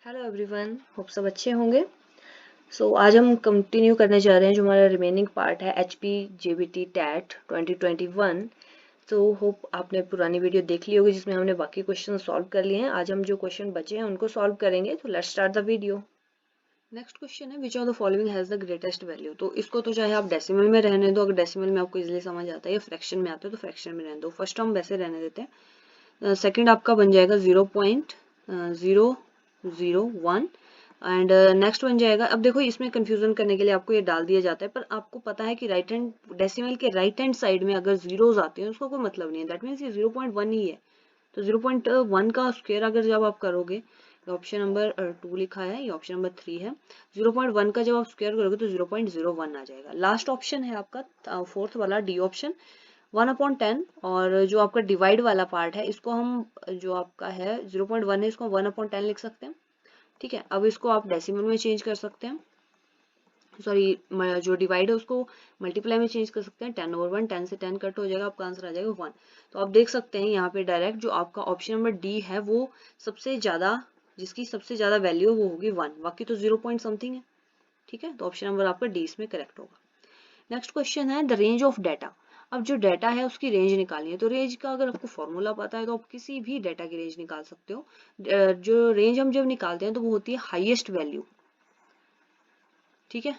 Hello everyone, hope सब अच्छे होंगे। आज हम कंटिन्यू करने जा रहे हैं जो हमारा रिमेनिंग पार्ट है HP JBT टैट 2021। होप आपने पुरानी वीडियो देख ली होगी जिसमें हमने बाकी क्वेश्चन सॉल्व कर लिए हैं। आज हम जो क्वेश्चन बचे हैं उनको सॉल्व करेंगे। तो let's start the video. Next question है which of the following has the greatest value. तो इसको तो चाहे आप डेसिमल में रहने दो, अगर डेसिमल में आपको इजीली समझ आता है, या फ्रैक्शन में आता है तो फ्रैक्शन में रहने दो। फर्स्ट हम वैसे रहने देते हैं। सेकंड आपका बन जाएगा 0.001 एंड नेक्स्ट बन जाएगा। अब देखो, इसमें कंफ्यूजन करने के लिए आपको ये डाल दिया जाता है, पर आपको पता है कि राइट हैंड डेसिमल के राइट हैंड साइड में अगर जीरोज आते हैं उसका कोई मतलब नहीं है। दैट मीन्स ये 0.1 ही है। तो 0.1 का स्क्वायर अगर जब आप करोगे, ऑप्शन नंबर 2 लिखा है, ये ऑप्शन नंबर 3 है। 0.1 का जब आप स्क्वायर करोगे तो 0.01 आ जाएगा। लास्ट ऑप्शन है आपका फोर्थ वाला डी ऑप्शन, 1/10। और जो आपका डिवाइड वाला पार्ट है इसको हम, जो आपका है 0.1 है, इसको 1/10 लिख सकते हैं। ठीक है, अब इसको आप डेसिमल में चेंज कर सकते हैं, सॉरी जो डिवाइड है उसको मल्टीप्लाई में चेंज कर सकते हैं। 10/1, 10 से 10 कट हो जाएगा, आपका आंसर आ जाएगा 1। तो आप देख सकते हैं यहाँ पे डायरेक्ट जो आपका ऑप्शन नंबर डी है वो सबसे ज्यादा, जिसकी सबसे ज्यादा वैल्यू वो होगी 1, बाकी तो 0 पॉइंट समथिंग है। ठीक है, तो ऑप्शन नंबर आपका डी इसमें करेक्ट होगा। नेक्स्ट क्वेश्चन है द रेंज ऑफ डाटा। अब जो डाटा है उसकी रेंज निकालनी है। तो रेंज का अगर आपको फॉर्मूला पता है तो आप किसी भी डाटा की रेंज निकाल सकते हो। जो रेंज हम जब निकालते हैं तो वो होती है हाईएस्ट वैल्यू, ठीक है,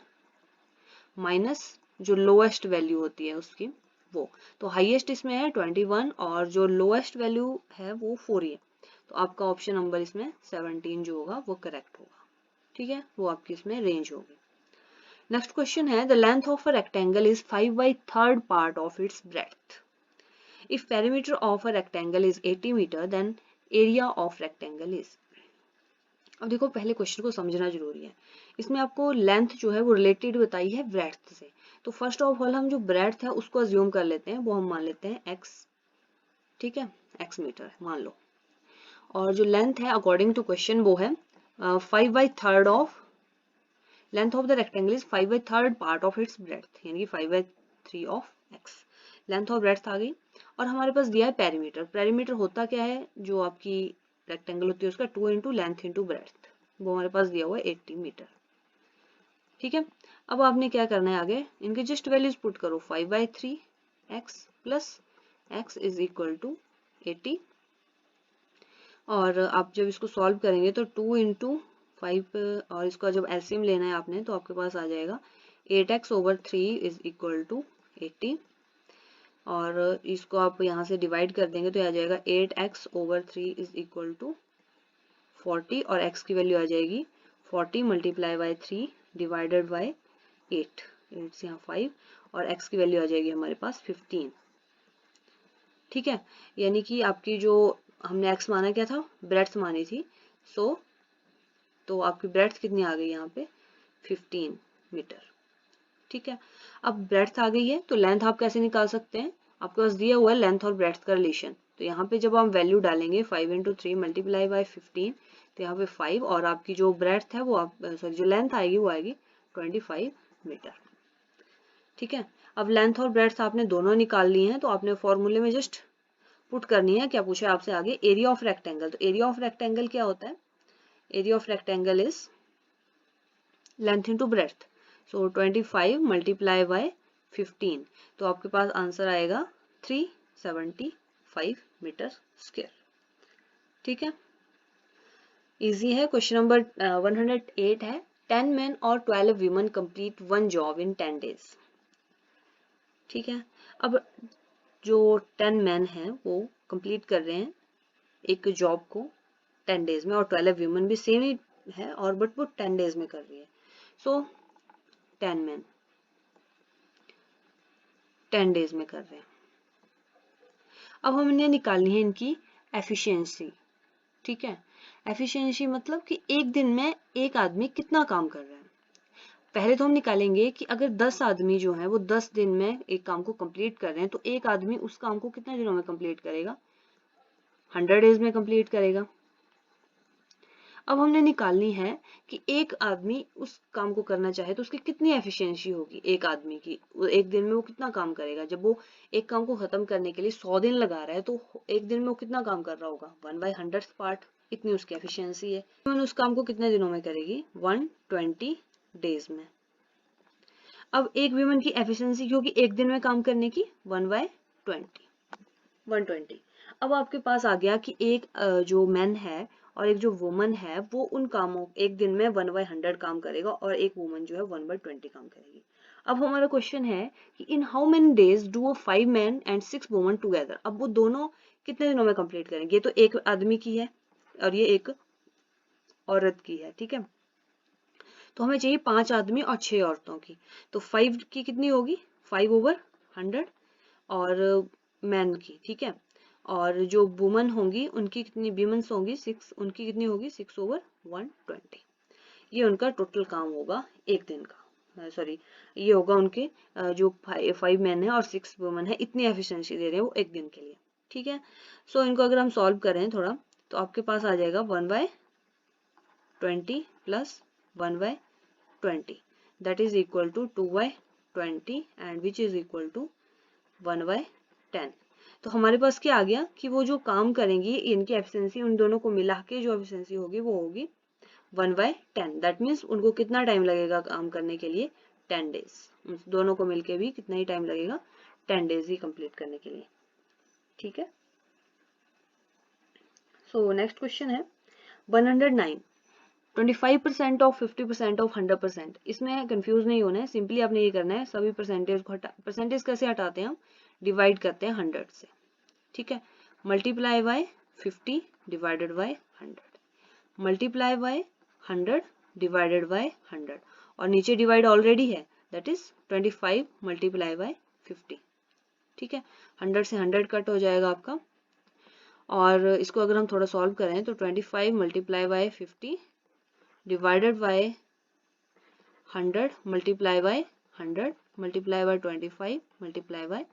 माइनस जो लोएस्ट वैल्यू होती है उसकी, वो। तो हाईएस्ट इसमें है 21 और जो लोएस्ट वैल्यू है वो 4 ही है। तो आपका ऑप्शन नंबर इसमें 17 जो होगा वो करेक्ट होगा। ठीक है, वो आपकी इसमें रेंज होगी। नेक्स्ट क्वेश्चन है the length of a rectangle is 5/3 part of its breadth. If perimeter of a rectangle is 80 metre then area of rectangle is. अब देखो, पहले क्वेश्चन को समझना जरूरी है। इसमें आपको लेंथ जो है वो रिलेटेड बताई है ब्रेड्थ से। तो फर्स्ट ऑफ ऑल हम जो ब्रेड्थ है उसको अज्यूम कर लेते हैं, वो हम मान लेते हैं x। ठीक है, x मीटर मान लो। और जो लेंथ है अकॉर्डिंग टू क्वेश्चन वो है 5/3 of length of the rectangle is 5/3 part of its breadth, यानी कि 5/3 of x। Length of breadth आ गई। और हमारे पास दिया है पेरीमीटर। पेरीमीटर होता क्या है, जो आपकी रेक्टेंगल होती है उसका 2 इंटू लेंथ इंटू ब्रेड्थ, वो हमारे पास दिया हुआ है 80 मीटर। ठीक है, अब आपने क्या करना है, आगे इनके जस्ट वैल्यूज पुट करो। 5/3 x plus x is equal to 80। और आप जब इसको सॉल्व करेंगे तो 2 इंटू 5, और इसका जब एलसीएम लेना है आपने तो आपके पास आ जाएगा 8x/3 इज इक्वल टू 80। और इसको आप यहाँ से डिवाइड कर देंगे तो आ जाएगा 8x/3 इज इक्वल टू 40। और x की वैल्यू आ जाएगी 40 मल्टीप्लाई बाय 3 डिवाइडेड बाय 8, 8 से यहाँ 5, और x की वैल्यू आ जाएगी हमारे पास 15। ठीक है, यानी कि आपकी जो हमने x माना क्या था, ब्रेड्थ मानी थी। तो आपकी ब्रेड्थ कितनी आ गई यहाँ पे, 15 मीटर। ठीक है, अब ब्रेड्थ आ गई है तो लेंथ आप कैसे निकाल सकते हैं, आपके पास दिया हुआ है लेंथ और ब्रेड्थ का रिलेशन। तो यहाँ पे जब हम वैल्यू डालेंगे 5 इंटू 3 मल्टीप्लाई बाय 15, तो यहाँ पे 5, और आपकी जो ब्रेड्थ है वो आप, सॉरी जो लेंथ आएगी वो आएगी 25 मीटर। ठीक है, अब लेंथ और ब्रेड्थ आपने दोनों निकाल ली हैं, तो आपने फॉर्मूले में जस्ट पुट करनी है। क्या पूछा आपसे आगे, एरिया ऑफ रेक्टेंगल। तो एरिया ऑफ रेक्टेंगल क्या होता है, area of rectangle is length into breadth. So 25 multiply by 15, तो आपके पास आंसर आएगा 375 मीटर स्क्वायर। ठीक है, इजी है। क्वेश्चन नंबर 108 है 10 men और 12 women complete one job in 10 days। ठीक है, अब जो 10 मैन हैं वो कंप्लीट कर रहे हैं एक जॉब को 10 डेज में, और 12 वीमेन भी सेम ही है, और बट वो 10 डेज में कर रही है। सो 10 मैन 10 डेज में कर रहे हैं। अब हमने निकालनी है इनकी एफिशिएंसी। ठीक है, एफिशिएंसी मतलब कि एक दिन में एक आदमी कितना काम कर रहा है। पहले तो हम निकालेंगे कि अगर 10 आदमी जो है वो 10 दिन में एक काम को कंप्लीट कर रहे हैं, तो एक आदमी उस काम को कितने दिनों में कंप्लीट करेगा, 100 डेज में कंप्लीट करेगा। अब हमने निकालनी है कि एक आदमी उस काम को करना चाहे तो उसकी कितनी एफिशिएंसी होगी, एक आदमी की एक दिन में वो कितना काम करेगा। जब वो एक काम को खत्म करने के लिए 100 दिन लगा रहा है तो एक दिन में वो कितना काम कर रहा होगा, 1/100th पार्ट। इतनी उसकी एफिशिएंसी है। वुमन उस काम को कितने दिनों में करेगी? 120 डेज में। अब एक वुमन की एफिशिएंसी होगी एक दिन में काम करने की 1/20। अब आपके पास आ गया कि एक जो मैन है और एक जो वुमन है वो उन कामों एक दिन में 1/100 काम करेगा और एक वुमन जो है 1/20 काम करेगी। अब हमारा क्वेश्चन है कि in how many days do 5 man and 6 woman together. अब वो दोनों कितने दिनों में कंप्लीट करेंगे? ये तो एक आदमी की है और ये एक औरत की है, ठीक है। तो हमें चाहिए 5 आदमी और 6 औरतों की। तो 5 की कितनी होगी? 5/100 और मैन की, ठीक है। और जो वुमन होंगी उनकी कितनी वुमेन्स होंगी 6, उनकी कितनी होगी 6/120। ये उनका टोटल काम होगा एक दिन का। सॉरी, ये होगा उनके जो 5 मैन है और 6 वुमन है, इतनी एफिशिएंसी दे रहे हैं वो एक दिन के लिए, ठीक है। सो इनको अगर हम सॉल्व करें थोड़ा तो आपके पास आ जाएगा 1/20 plus 1/20 that is equal to 2/20 and which is equal to 1/10। तो हमारे पास क्या आ गया कि वो जो काम करेंगी इनकी एफिशिएंसी उन दोनों को मिला के जो एफिशिएंसी होगी वो होगी 1/10। दैट मीन्स उनको कितना टाइम लगेगा काम करने के लिए? 10 डेज। दोनों को मिलके भी कितना ही टाइम लगेगा? 10 डेज ही कंप्लीट करने के लिए, ठीक है। सो नेक्स्ट क्वेश्चन है 109। 25% ऑफ 50% ऑफ 100%। इसमें कंफ्यूज नहीं होना है, सिंपली आपने ये करना है सभी परसेंटेज को परसेंटेज कैसे हटाते हैं हम? डिवाइड करते हैं 100 से, ठीक है। Multiply by 50 divided by 100, multiply by 100 divided by 100 और नीचे डिवाइड ऑलरेडी है दैट इज 25 मल्टीप्लाई बाय 50, ठीक है। 100 से 100 कट हो जाएगा आपका और इसको अगर हम थोड़ा सॉल्व करें तो 25 multiply by 50 divided by 100 multiply by 100 multiply by 25 multiply by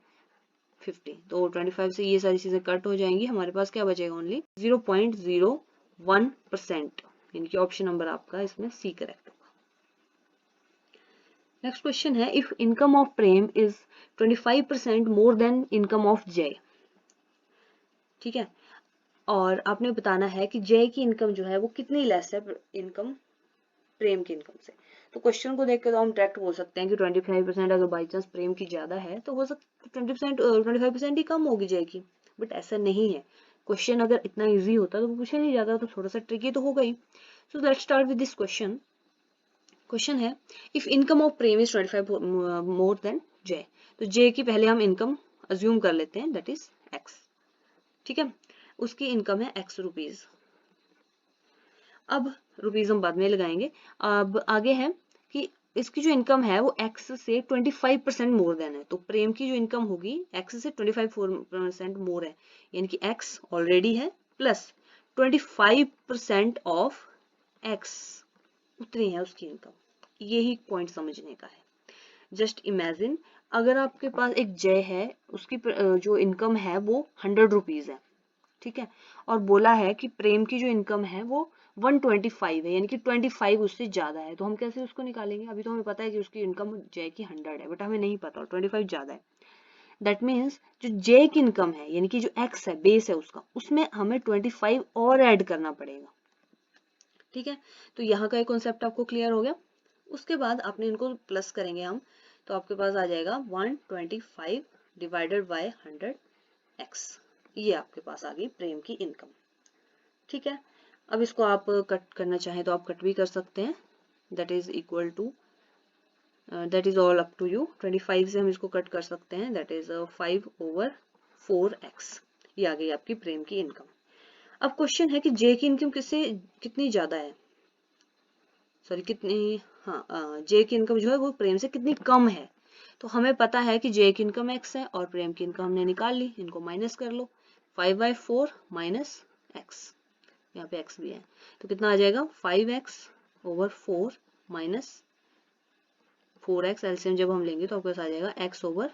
50। तो 25 से ये सारी चीजें कट हो जाएंगी, हमारे पास क्या बचेगा? ओनली 0.01%, यानी कि ऑप्शन नंबर आपका इसमें सी करेक्ट होगा। नेक्स्ट क्वेश्चन है if income of Prem is 25% more then income of जय, ठीक है। और आपने बताना है कि जय की इनकम जो है वो कितनी लेस है इनकम प्रेम की इनकम से। तो क्वेश्चन को देख के तो हम डायरेक्ट बोल सकते हैं कि 25% अगर बाई चांस प्रेम की ज्यादा है तो हो सकता 25% ही कम होगी जय की, बट ऐसा नहीं है। क्वेश्चन अगर इतना इजी होता तो पूछा नहीं जाता, तो थोड़ा सा ट्रिकी तो होगा ही। So let's start with this question. Question है if income of Prem is 25 more than Jay. तो जय की पहले हम इनकम अज्यूम कर लेते हैं दैट इज एक्स, ठीक है। उसकी इनकम है एक्स रुपीज। अब रुपीज हम बाद में लगाएंगे। अब आगे है कि इसकी जो इनकम है वो एक्स से 25% मोर देन है। तो प्रेम की जो इनकम होगी एक्स से 25% मोर है, यानी कि एक्स ऑलरेडी है प्लस 25% ऑफ एक्स, उतनी है उसकी इनकम। यही पॉइंट समझने का है। जस्ट इमेजिन अगर आपके पास एक जय है, उसकी जो इनकम है वो 100 रुपीज है, ठीक है। और बोला है कि प्रेम की जो इनकम है वो 125 है, यानी कि 25 उससे ज्यादा है। तो हम कैसे उसको निकालेंगे? अभी तो हमें पता है कि उसकी इनकम जय की 100 है, बट हमें नहीं पता 25 ज्यादा है। दैट मीन्स जो जय की इनकम है यानी कि जो एक्स है बेस है उसका, उसमें हमें 25 और ऐड करना पड़ेगा, ठीक है। तो यहाँ का एक कॉन्सेप्ट आपको क्लियर हो गया। उसके बाद आपने इनको प्लस करेंगे हम, तो आपके पास आ जाएगा 125 डिवाइडेड बाय 100 एक्स। ये आपके पास आ गई प्रेम की इनकम, ठीक है। अब इसको आप कट करना चाहें तो आप कट भी कर सकते हैं, that is equal to that is all up to you. 25 से हम इसको कट कर सकते हैं, दैट इज 5/4x। ये आ गई आपकी प्रेम की इनकम। अब क्वेश्चन है कि जे की इनकम किससे कितनी ज्यादा है, सॉरी कितनी, हाँ जे की इनकम जो है वो प्रेम से कितनी कम है। तो हमें पता है कि जे की इनकम x है और प्रेम की इनकम हमने निकाल ली, इनको माइनस कर लो। 5/4 माइनस एक्स, यहाँ पे x भी है तो कितना आ जाएगा 5x/4 माइनस 4x। एलसीएम जब हम लेंगे तो आपके पास आ जाएगा x/4।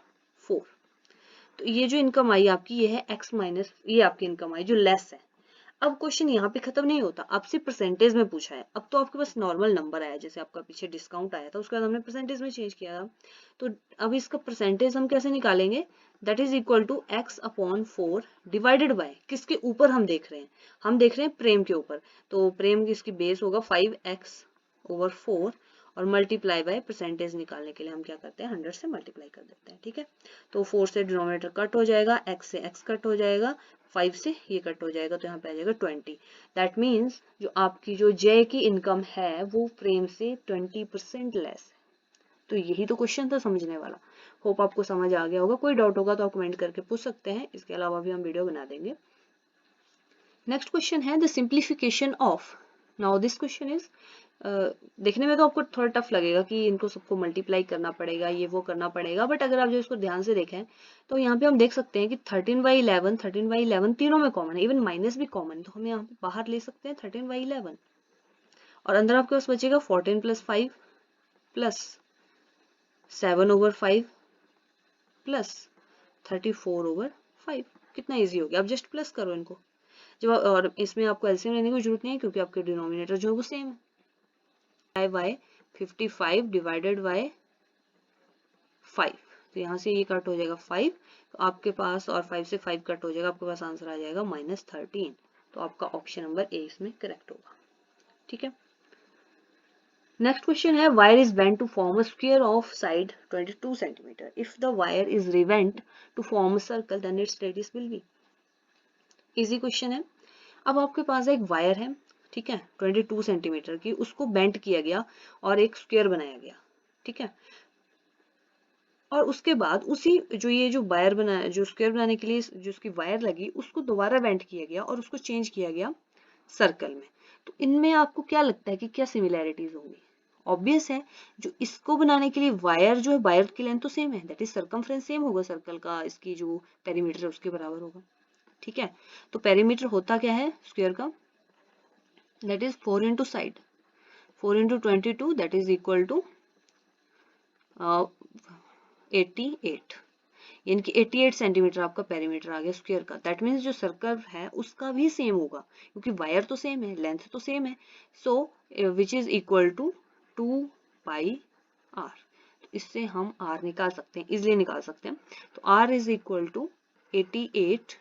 तो ये जो इनकम आई आपकी ये है x माइनस, ये आपकी इनकम आई जो लेस है। अब क्वेश्चन यहाँ पे खत्म नहीं होता, आपसे परसेंटेज में पूछा है। अब तो आपके पास नॉर्मल नंबर आया, जैसे आपका पीछे डिस्काउंट आया था उसके बाद हमने परसेंटेज में चेंज किया था। तो अब इसका परसेंटेज हम कैसे निकालेंगे? That is equal to x upon 4 divided by, किसके ऊपर हम देख रहे हैं, हम देख रहे हैं प्रेम के ऊपर, तो प्रेम की इसकी बेस होगा 5x ओवर 4 और मल्टीप्लाई बाय परसेंटेज निकालने के लिए हम क्या करते हैं 100 से मल्टीप्लाई कर देते हैं, ठीक है। तो 4 से डिनोमिनेटर कट हो जाएगा, x से x कट हो जाएगा, 5 से ये कट हो जाएगा, तो यहाँ पे आ जाएगा 20। दैट मीन्स जो आपकी जो जय की इनकम है वो प्रेम से 20% लेस है। तो यही तो क्वेश्चन था समझने वाला। होप आपको समझ आ गया होगा। कोई डाउट होगा तो आप कमेंट करके पूछ सकते हैं, इसके अलावा भी हम वीडियो बना देंगे। नेक्स्ट क्वेश्चन है the simplification of. Now this question is, देखने में तो आपको थोड़ा टफ लगेगा कि इनको सबको मल्टीप्लाई करना पड़ेगा, ये वो करना पड़ेगा, बट अगर आप जो इसको ध्यान से देखें तो यहाँ पे हम देख सकते हैं कि 13/11 तीनों में कॉमन है, इवन माइनस भी कॉमन है, तो हम यहाँ पे बाहर ले सकते हैं 13/11 और अंदर आपके पास बचेगा 14 + 5 प्लस 7/5 प्लस 34/5। कितना इजी हो गया, अब जस्ट प्लस करो इनको। जब और इसमें आपको एलसीएम लेने की जरूरत नहीं है क्योंकि आपके डिनोमिनेटर जो है वो सेम है। y 55 डिवाइडेड बाय 5, तो यहाँ से ये कट हो जाएगा 5, तो आपके पास और 5 से 5 कट हो जाएगा, आपके पास आंसर आ जाएगा -13। तो आपका ऑप्शन नंबर ए इसमें करेक्ट होगा, ठीक है। नेक्स्ट क्वेश्चन है wire is bent to form a square of side 22 centimetre. If the wire is rebent to form a circle then its radius will be. Easy question है। अब आपके पास एक wire है, ठीक है, 22 सेंटीमीटर की, उसको बेंट किया गया और एक स्क्वायर बनाया गया, ठीक है। और उसके बाद उसी जो ये जो वायर बनाया, जो स्क्वायर बनाने के लिए जो उसकी वायर लगी, उसको दोबारा बेंट किया गया और उसको चेंज किया गया सर्कल में। तो इनमें आपको क्या लगता है कि क्या सिमिलैरिटीज होंगी? ऑब्वियस है, जो इसको बनाने के लिए वायर जो है, वायर की लेंथ तो सेम है, दैट इज सर्कमफ्रेंस सेम होगा सर्कल का, इसकी जो पेरीमीटर है उसके बराबर होगा, ठीक है। तो पेरीमीटर होता क्या है स्क्वायर का, that is 4 into side, 4 into 22 that is equal to 88, यानी कि 88 सेंटीमीटर आपका पेरीमीटर आ गया स्क्वायर का। दैट मीन्स जो सर्कल है उसका भी सेम होगा क्योंकि वायर तो सेम है, लेंथ तो सेम है, so which is equal to 2πr। तो इससे हम r निकाल सकते हैं, इजिली निकाल सकते हैं। तो r is equal to 88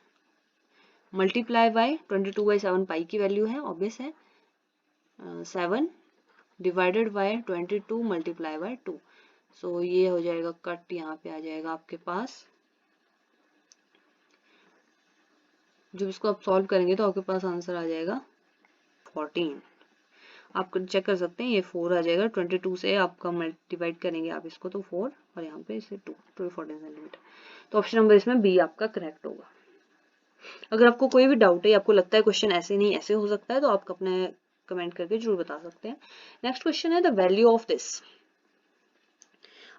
multiply by 22/7 pi की वैल्यू है, ऑब्वियस है, 7 divided by 22 multiply by 2। So ये हो जाएगा कट, यहाँ पे आ जाएगा आपके पास, जब इसको आप सॉल्व करेंगे तो आपके पास आंसर आ जाएगा 14। आप चेक कर सकते हैं, ये 4 आ जाएगा, 22 से आपका डिवाइड करेंगे आप इसको तो 4 और यहाँ पे इसे 2 14 सेंटीमीटर। तो ऑप्शन नंबर इसमें बी आपका करेक्ट होगा। अगर आपको कोई भी डाउट है, आपको लगता है क्वेश्चन ऐसे नहीं ऐसे हो सकता है, तो आप अपने कमेंट करके जरूर बता सकते हैं। नेक्स्ट क्वेश्चन है द वैल्यू ऑफ दिस।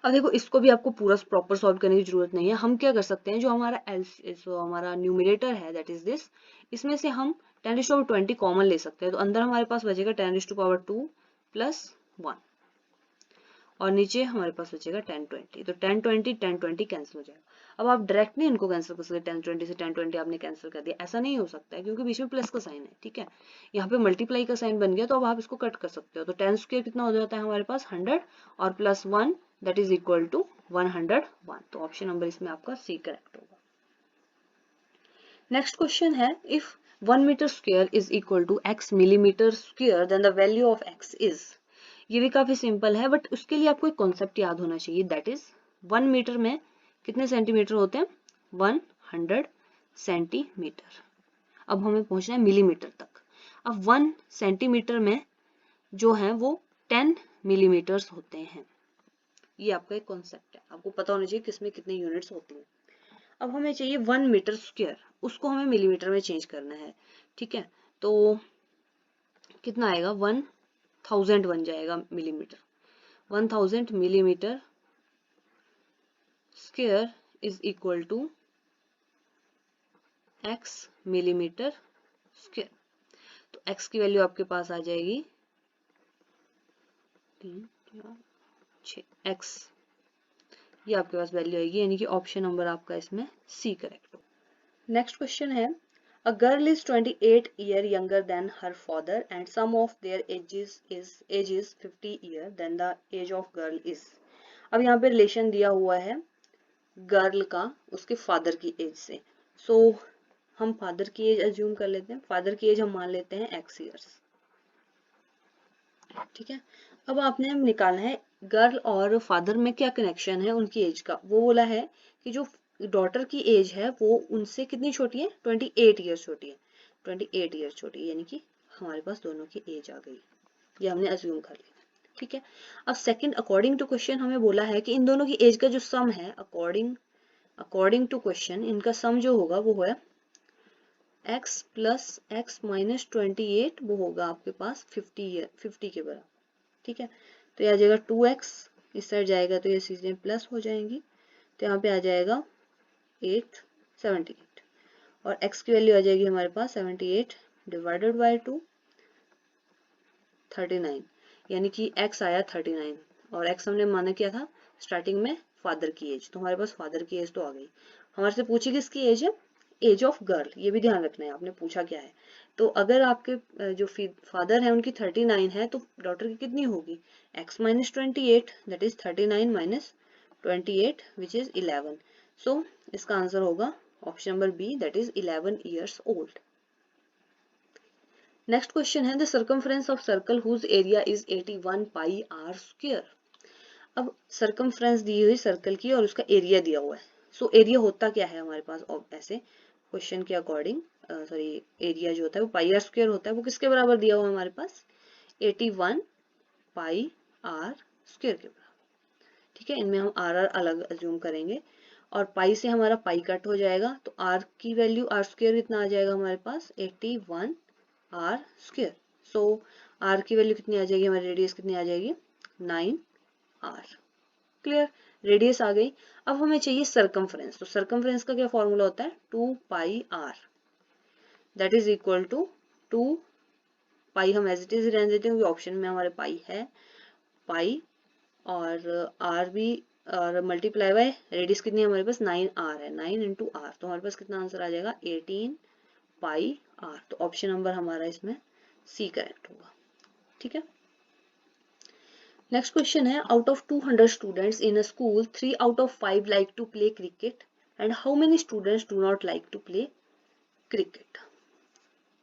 अब देखो इसको भी आपको पूरा प्रॉपर सॉल्व करने की जरूरत नहीं है। हम क्या कर सकते हैं, जो हमारा न्यूमरेटर है दैट इज दिस, इसमें से हम 10⁻20 कॉमन ले सकते हैं, तो अंदर हमारे पास बचेगा 10⁻2 प्लस 1 और नीचे हमारे पास बचेगा 1020। तो 1020 कैंसिल हो जाएगा। अब आप डायरेक्ट नहीं इनको कैंसिल कर सकते, 1020 से 1020 आपने कैंसिल कर दिया, ऐसा नहीं हो सकता है क्योंकि बीच में प्लस का साइन है, ठीक है। यहाँ पे मल्टीप्लाई का साइन बन गया तो अब आप इसको कट कर सकते हो। तो 10 स्क्वायर कितना हो जाता है हमारे पास 100 और plus 1 that is equal to 101। तो ऑप्शन नंबर इसमें आपका सी करेक्ट होगा। नेक्स्ट क्वेश्चन है if 1 metre square is equal to x millimetre square then the value of x is. ये भी काफी सिंपल है बट उसके लिए आपको एक कॉन्सेप्ट याद होना चाहिए, दैट इज 1 मीटर में कितने सेंटीमीटर होते हैं, 100 सेंटीमीटर। अब हमें पहुंचना है मिलीमीटर तक। अब 1 सेंटीमीटर में जो है वो 10 मिलीमीटर्स होते हैं। ये आपका एक कॉन्सेप्ट है, आपको पता होना चाहिए किसमें कितने यूनिट्स होती हैं। अब हमें चाहिए 1 मीटर स्क्वायर, उसको हमें मिलीमीटर में चेंज करना है, ठीक है। तो कितना आएगा, 1000 बन जाएगा millimetre. 1000 millimetre square is equal to x millimetre square. तो x की वैल्यू आपके पास आ जाएगी 3 4 6 x, ये आपके पास वैल्यू आएगी, यानी कि ऑप्शन नंबर आपका इसमें सी करेक्ट हो। नेक्स्ट क्वेश्चन है A girl is 28 year younger than her father and sum of their ages is 50 year then the age of girl is। अब यहाँ पे रिलेशन दिया हुआ है गर्ल का उसके फादर की एज से। सो हम फादर की एज अज्यूम कर लेते हैं, फादर की एज हम मान लेते हैं x ईयर्स, ठीक है। अब आपने निकालना है गर्ल और फादर में क्या कनेक्शन है उनकी एज का। वो बोला है कि जो डॉटर की एज है वो उनसे कितनी छोटी है, 28 ईयर्स छोटी है, 28 ईयर्स छोटी है, यानी कि हमारे पास दोनों की एज आ गई, ये हमने अज्यूम कर लिया, ठीक है। अब सेकंड, अकॉर्डिंग टू क्वेश्चन हमें बोला है कि इन दोनों की एज का जो सम है, अकॉर्डिंग टू क्वेश्चन इनका सम जो होगा वो है x प्लस एक्स माइनस 28, वो होगा आपके पास 50 के बराबर, ठीक है। तो ये आ जाएगा 2x, इस साइड जाएगा तो ये चीजें प्लस हो जाएंगी, तो यहाँ पे आ जाएगा 78 और x की वैल्यू आ जाएगी हमारे पास 78 डिवाइडेड बाय 2 39, यानी कि x आया 39 और x हमने माना क्या था स्टार्टिंग में फादर की एज, तो हमारे पास फादर की एज तो आ गई। हमारे से पूछी किसकी एज है, एज ऑफ गर्ल, ये भी ध्यान रखना है आपने पूछा क्या है। तो अगर आपके जो फादर है उनकी 39 है तो डॉटर की कितनी होगी, x minus 28, that is 39 minus 28 which is 11। So इसका आंसर होगा option number B, that is 11 years old. Next question है the circumference of circle whose area is 81 pi r square. अब सर्कमफ्रेंस दी हुई सर्कल की और उसका एरिया दिया हुआ है। सो एरिया होता क्या है हमारे पास, ऐसे क्वेश्चन के अकॉर्डिंग, सॉरी एरिया जो होता है वो पाई आर स्क्वायर होता है, वो किसके बराबर दिया हुआ है हमारे पास, 81 पाई आर स्क्वायर के बराबर, ठीक है। इनमें हम आर अलग अज्यूम करेंगे और पाई से हमारा पाई कट हो जाएगा, तो आर की वैल्यू आर स्क्वायर कितना आ जाएगा हमारे पास 81 आर स्क्वायर। सो आर की वैल्यू कितनी आ जाएगी, हमारी रेडियस कितनी आ जाएगी 9 आर। क्लियर, रेडियस आ गई। अब हमें चाहिए सरकमफ्रेंस, तो सरकमफ्रेंस का क्या फॉर्मूला होता है 2 pi r, that is equal to 2 pi, हम एज इट इज रहने देते हैं क्योंकि ऑप्शन में हमारे पाई है, पाई और आर भी, और मल्टीप्लाई बाय रेडियस कितनी है हमारे पास 9 आर है, 9 इंटू आर, तो हमारे पास कितना आंसर आ जाएगा 18 पाई आर। तो ऑप्शन नंबर हमारा इसमें सी करेक्ट होगा, ठीक है। नेक्स्ट क्वेश्चन है out of 200 students in a school 3 out of 5 like to play cricket and how many students do not like to play cricket,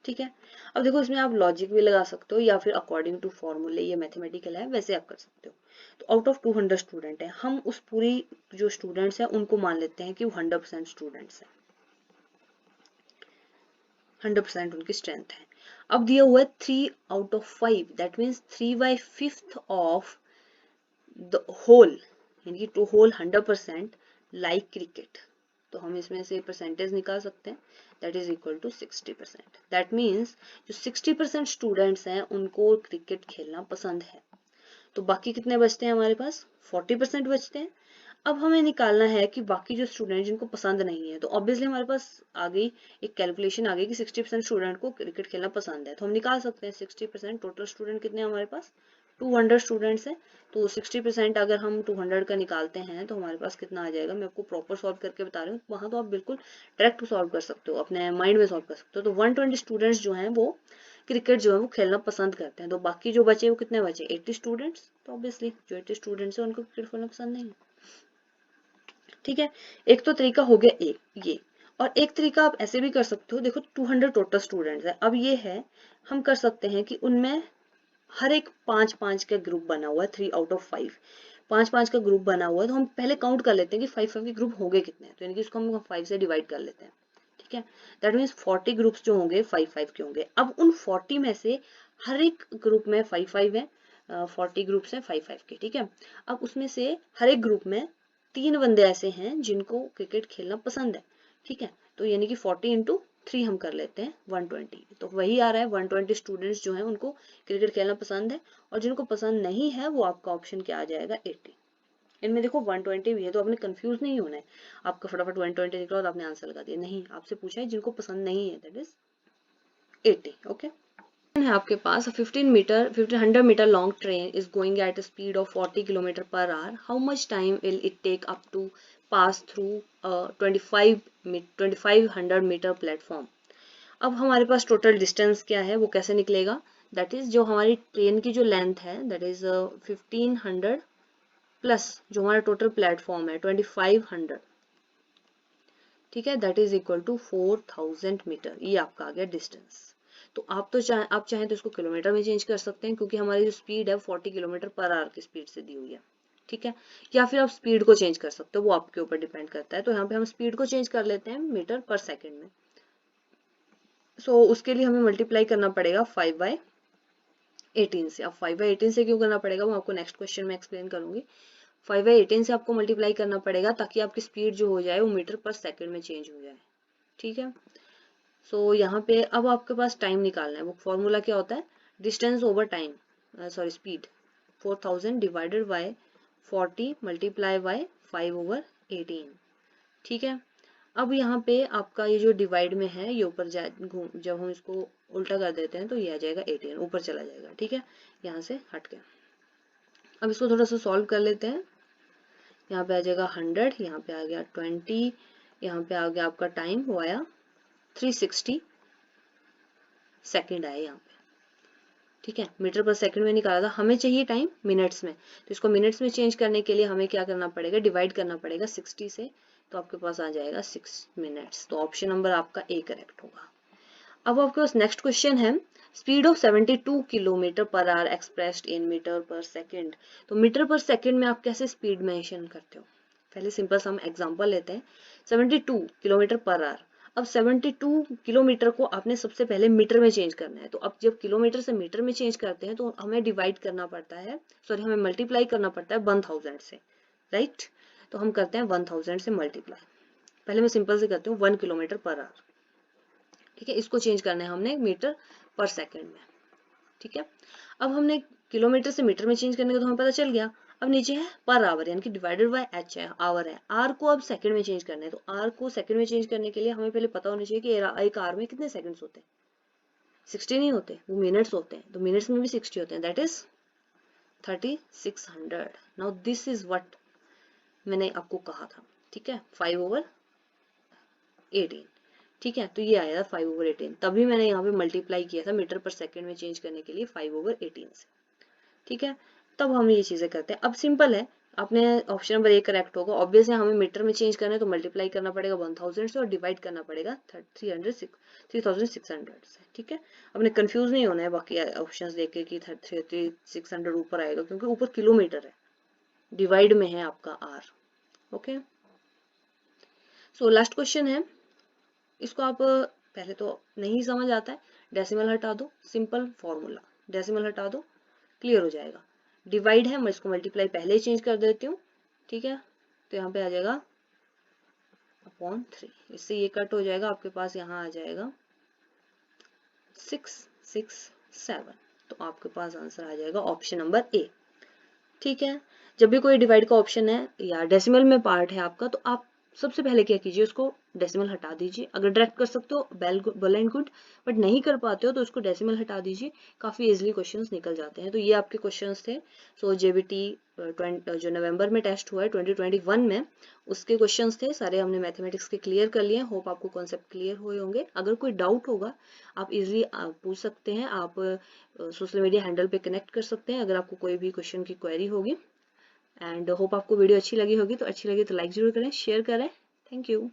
ठीक है। अब देखो इसमें आप लॉजिक भी लगा सकते हो या फिर अकॉर्डिंग टू फॉर्मूले, ये मैथमेटिकल है वैसे आप कर सकते हो। तो आउट ऑफ 200 स्टूडेंट है, हम उस पूरी जो स्टूडेंट्स है उनको मान लेते हैं कि वो 100% स्टूडेंट्स है, 100% उनकी स्ट्रेंथ है। अब दिया हुआ है 3 out of 5, that means 3/5 of the whole, यानी कि टू होल 100% लाइक क्रिकेट। तो हम इसमें से परसेंटेज निकाल सकते हैं, that is equal to 60%। That means जो 60% स्टूडेंट्स हैं उनको क्रिकेट खेलना पसंद है, तो बाकी कितने बचते हैं हमारे पास 40% बचते हैं। अब हमें निकालना है कि बाकी जो स्टूडेंट जिनको पसंद नहीं है, तो ऑब्वियसली हमारे पास आ गई एक कैलकुलेशन आ गई कि 60% स्टूडेंट को क्रिकेट खेलना पसंद है, तो हम निकाल सकते हैं 60%, टोटल स्टूडेंट कितने हैं हमारे पास 200 स्टूडेंट्स हैं, तो 60% अगर हम 200 का निकालते हैं तो हमारे पास कितना आ जाएगा, मैं आपको प्रॉपर सॉल्व करके बता रही हूँ, वहां तो आप बिल्कुल डायरेक्ट सॉल्व कर सकते हो, अपने माइंड में सॉल्व कर सकते हो। तो 120 स्टूडेंट्स जो हैं वो क्रिकेट जो है वो खेलना पसंद करते हैं, तो बाकी जो बचे वो कितने बचे 80 स्टूडेंट्स, तो ऑब्वियसली जो 80 स्टूडेंट्स हैं उनको क्रिकेट खेलना पसंद नहीं है, ठीक है। एक तो तरीका हो गया एक ये, और एक तरीका आप ऐसे भी कर सकते हो, देखो 200 टोटल स्टूडेंट्स है, अब ये है हम कर सकते हैं कि उनमें हर एक 5-5 का ग्रुप बना हुआ है, 3 आउट ऑफ 5 5-5 का ग्रुप बना हुआ है, तो हम पहले काउंट कर लेते हैं कि 5-5 के ग्रुप होंगे कितने, तो यानी कि इसको हम 5 से डिवाइड कर लेते हैं, ठीक है। दैट मीन्स 40 ग्रुप्स जो होंगे 5-5 के होंगे। अब उन 40 में से हर एक ग्रुप में 5-5 है, 40 ग्रुप्स हैं 5-5 के, ठीक है। अब उसमें से हर एक ग्रुप में 3 बंदे ऐसे हैं जिनको क्रिकेट खेलना पसंद है, ठीक है। तो यानी कि 40 इंटू 3 हम कर लेते हैं 120, तो वही आ रहा है 120 स्टूडेंट्स जो हैं उनको क्रिकेट खेलना पसंद है, और जिनको पसंद नहीं है वो आपका ऑप्शन क्या आ जाएगा 80। इनमें देखो 120 भी है, तो आपने कंफ्यूज नहीं होना है, आपका फटाफट 120 निकला और आपने आंसर लगा दिया, नहीं, आपसे पूछा है जिनको पसंद नहीं है, दैट इज 80, ओके। है आपके पास 1500 metre long train is going at a speed of 40 kilometre per hour, how much time will it take up to pass through 2500 metre platform. अब हमारे पास टोटल डिस्टेंस क्या है वो कैसे निकलेगा, दैट इज जो हमारी ट्रेन की जो लेंथ है दैट इज 1500 प्लस जो हमारा टोटल प्लेटफॉर्म है 2500, ठीक है, that is equal to 4000 metre. ये आपका आ गया डिस्टेंस। तो आप चाहें तो इसको किलोमीटर में चेंज कर सकते हैं, क्योंकि हमारी जो स्पीड है 40 किलोमीटर पर आवर की स्पीड से दी हुई है। ठीक है, या फिर आप स्पीड को चेंज कर सकते हो, वो आपके ऊपर डिपेंड करता है। तो यहाँ पे हम स्पीड को चेंज कर लेते हैं मीटर पर सेकेंड में। सो उसके लिए हमें मल्टीप्लाई करना पड़ेगा 5/18 से। अब 5/18 से क्यों करना पड़ेगा वो आपको नेक्स्ट क्वेश्चन में एक्सप्लेन करूंगी। 5/18 से आपको मल्टीप्लाई करना पड़ेगा ताकि आपकी स्पीड जो हो जाए वो मीटर पर सेकेंड में चेंज हो जाए। ठीक है, सो यहाँ पे अब आपके पास टाइम निकालना है। वो फॉर्मूला क्या होता है, distance over time, sorry speed, 4000 divided by 40 multiply by 5/18। ठीक है, अब यहाँ पे आपका ये जो डिवाइड में है ये ऊपर जब हम इसको उल्टा कर देते हैं तो ये आ जाएगा 18, ऊपर चला जाएगा। ठीक है, यहाँ से हट के अब इसको थोड़ा सा सॉल्व कर लेते हैं। यहाँ पे आ जाएगा 100, यहाँ पे आ गया 20, यहाँ पे आ गया आपका टाइम, वो आया 360 सेकेंड आया यहाँ पे। ठीक है, मीटर पर सेकंड में निकाला था, हमें चाहिए टाइम मिनट्स में। तो इसको मिनट्स में चेंज करने के लिए हमें क्या करना पड़ेगा, डिवाइड करना पड़ेगा 60 से। तो आपके पास आ जाएगा 6 मिनट्स। तो ऑप्शन नंबर आपका ए करेक्ट होगा। अब आपके पास नेक्स्ट क्वेश्चन है, speed of 72 kilometre per hour expressed in metre per second. तो मीटर पर सेकंड में आप कैसे स्पीड मेंशन करते हो, पहले सिंपल सा हम एग्जांपल लेते हैं। 72 किलोमीटर पर आवर, अब 72 किलोमीटर को आपने सबसे पहले मीटर में चेंज करना है। तो अब जब किलोमीटर से मीटर में चेंज करते हैं तो हमें डिवाइड करना पड़ता है, सॉरी हमें मल्टीप्लाई करना पड़ता है 1000 से, राइट। तो हम करते हैं 1000 से मल्टीप्लाई। पहले मैं सिंपल से करती हूँ 1 किलोमीटर पर आवर। ठीक है, इसको चेंज करना है हमने मीटर पर सेकंड में। ठीक है, अब हमने किलोमीटर से मीटर में चेंज करने का तो हमें पता चल गया। अब नीचे है पर आवर, यानी कि डिवाइडेड बाय एच है, आवर है। आर को अब सेकंड में चेंज करना है, तो आर को सेकंड में चेंज करने के लिए हमें पहले पता होना चाहिए कि एक आवर में कितने सेकंड्स होते हैं। 60 नहीं होते, वो मिनट्स होते हैं। तो मिनट्स में भी 60 होते हैं, that is 3600। Now this is what मैंने आपको कहा था। ठीक है, 5/18। ठीक है, तो ये आया था 5/18, तभी मैंने यहाँ पे मल्टीप्लाई किया था मीटर पर सेकंड में चेंज करने के लिए 5/18 से। ठीक है, तब हम ये चीजें करते हैं। अब सिंपल है, आपने ऑप्शन नंबर ए करेक्ट होगा। ऑब्वियस है, हमें मीटर में चेंज करना है तो मल्टीप्लाई करना पड़ेगा 1000 से और डिवाइड करना पड़ेगा 3600 से। ठीक है, अपने कंफ्यूज नहीं होना है बाकी ऑप्शंस देख के कि 3600 ऊपर आएगा, क्योंकि ऊपर किलोमीटर है, डिवाइड में है आपका r. Okay, so last question है, इसको आप पहले तो नहीं समझ आता है, डेसिमल हटा दो, सिंपल फॉर्मूला, डेसिमल हटा दो, क्लियर हो जाएगा। डिवाइड है, मैं इसको मल्टीप्लाई पहले ही चेंज कर देती हूँ। ठीक है, तो यहाँ पे आ जाएगा अपॉन 3, इससे ये कट हो जाएगा, आपके पास यहाँ आ जाएगा 667। तो आपके पास आंसर आ जाएगा ऑप्शन नंबर ए। ठीक है, जब भी कोई डिवाइड का ऑप्शन है या डेसिमल में पार्ट है आपका, तो आप सबसे पहले क्या कीजिए, उसको डेसिमल हटा दीजिए। अगर डायरेक्ट कर सकते हो वेल एंड गुड, बट नहीं कर पाते हो तो उसको डेसिमल हटा दीजिए, काफी इजीली क्वेश्चंस निकल जाते हैं। तो ये आपके क्वेश्चंस थे। सो जेबीटी जो नवंबर में टेस्ट हुआ है 2021 में, उसके क्वेश्चंस थे सारे, हमने मैथमेटिक्स के क्लियर कर लिए। होप आपको कॉन्सेप्ट क्लियर हुए होंगे। अगर कोई डाउट होगा आप इजीली पूछ सकते हैं, आप सोशल मीडिया हैंडल पे कनेक्ट कर सकते हैं अगर आपको कोई भी क्वेश्चन की क्वेरी होगी। एंड होप आपको वीडियो अच्छी लगी होगी, तो अच्छी लगी तो लाइक जरूर करें, शेयर करें। Thank you.